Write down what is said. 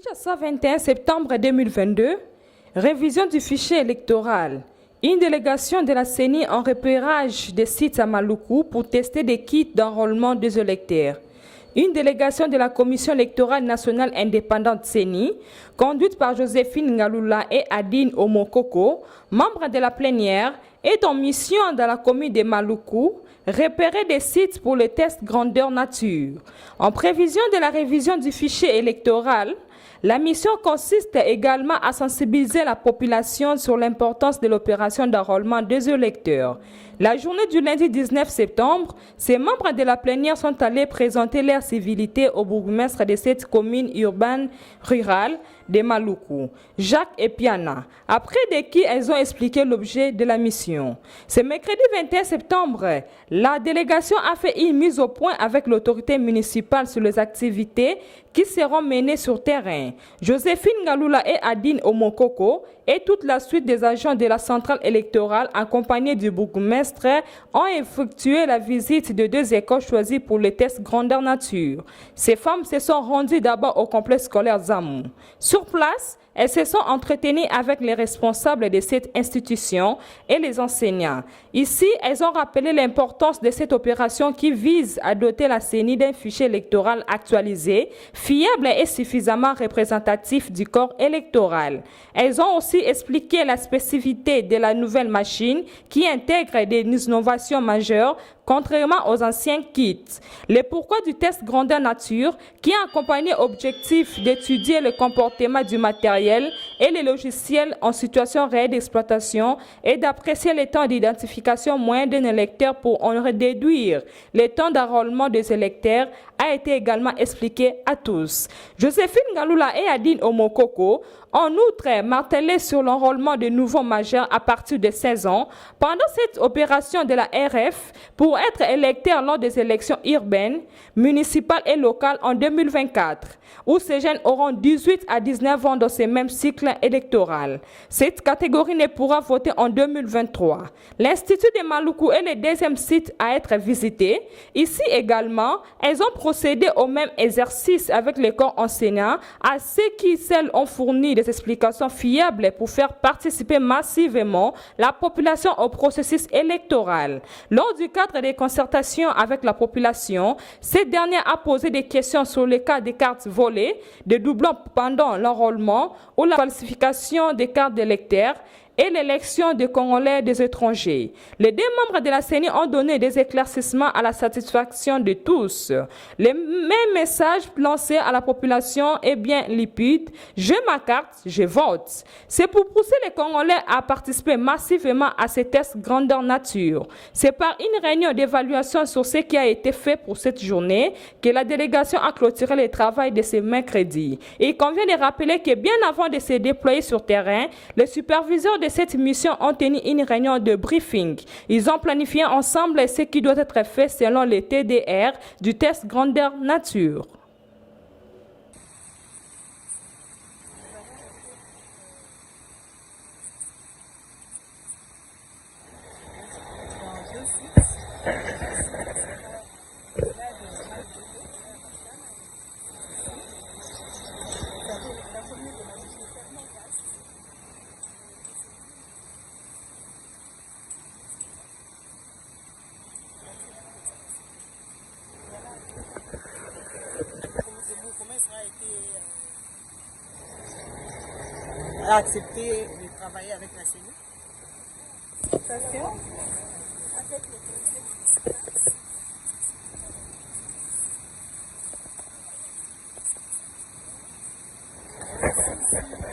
Kinshasa, 21 septembre 2022, révision du fichier électoral. Une délégation de la CENI en repérage des sites à Maluku pour tester des kits d'enrôlement des électeurs. Une délégation de la Commission électorale nationale indépendante CENI, conduite par Joséphine Ngalula et Adine Omokoko, membres de la plénière, est en mission dans la commune de Maluku, repérer des sites pour le test grandeur nature. En prévision de la révision du fichier électoral, la mission consiste également à sensibiliser la population sur l'importance de l'opération d'enrôlement des électeurs. La journée du lundi 19 septembre, ces membres de la plénière sont allés présenter leur civilité au bourgmestre de cette commune urbaine rurale de Maluku, Jacques Epiana, après de qui elles ont expliqué l'objet de la mission. Ce mercredi 21 septembre, la délégation a fait une mise au point avec l'autorité municipale sur les activités qui seront menées sur terrain. Joséphine Ngalula et Adine Omokoko et toute la suite des agents de la centrale électorale accompagnés du bourgmestre ont effectué la visite de 2 écoles choisies pour le test grandeur nature. Ces femmes se sont rendues d'abord au complexe scolaire Zamou. Sur place, elles se sont entretenues avec les responsables de cette institution et les enseignants. Ici, elles ont rappelé l'importance de cette opération qui vise à doter la CENI d'un fichier électoral actualisé, fiable et suffisamment représentatif du corps électoral. Elles ont aussi expliqué la spécificité de la nouvelle machine qui intègre des innovations majeures contrairement aux anciens kits. Le pourquoi du test grandeur nature qui a accompagné l'objectif d'étudier le comportement du matériel et les logiciels en situation réelle d'exploitation et d'apprécier le temps d'identification moyen d'un électeur pour en déduire le temps d'enrôlement des électeurs a été également expliqué à tous. Joséphine Ngalula et Adine Omokoko en outre martelé sur l'enrôlement de nouveaux majeurs à partir de 16 ans pendant cette opération de la RF pour être électeur lors des élections urbaines, municipales et locales en 2024, où ces jeunes auront 18 à 19 ans dans ce même cycle électoral. Cette catégorie ne pourra voter en 2023. L'Institut de Maluku est le deuxième site à être visité. Ici également, elles ont procédé au même exercice avec les corps enseignants, à ceux qui seuls ont fourni des explications fiables pour faire participer massivement la population au processus électoral. Lors du cadre des concertations avec la population, cette dernière a posé des questions sur le cas des cartes volées, des doublons pendant l'enrôlement ou la falsification des cartes d'électeurs et l'élection des Congolais des étrangers. Les 2 membres de la CENI ont donné des éclaircissements à la satisfaction de tous. Le même message lancé à la population est bien limpide. J'ai ma carte, je vote. C'est pour pousser les Congolais à participer massivement à ces tests grandeur nature. C'est par une réunion d'évaluation sur ce qui a été fait pour cette journée que la délégation a clôturé le travail de ce mercredi. Et il convient de rappeler que bien avant de se déployer sur terrain, les superviseurs de cette mission ont tenu une réunion de briefing. Ils ont planifié ensemble ce qui doit être fait selon les TDR du test grandeur nature. A accepté de travailler avec la CENI. Parce que avec le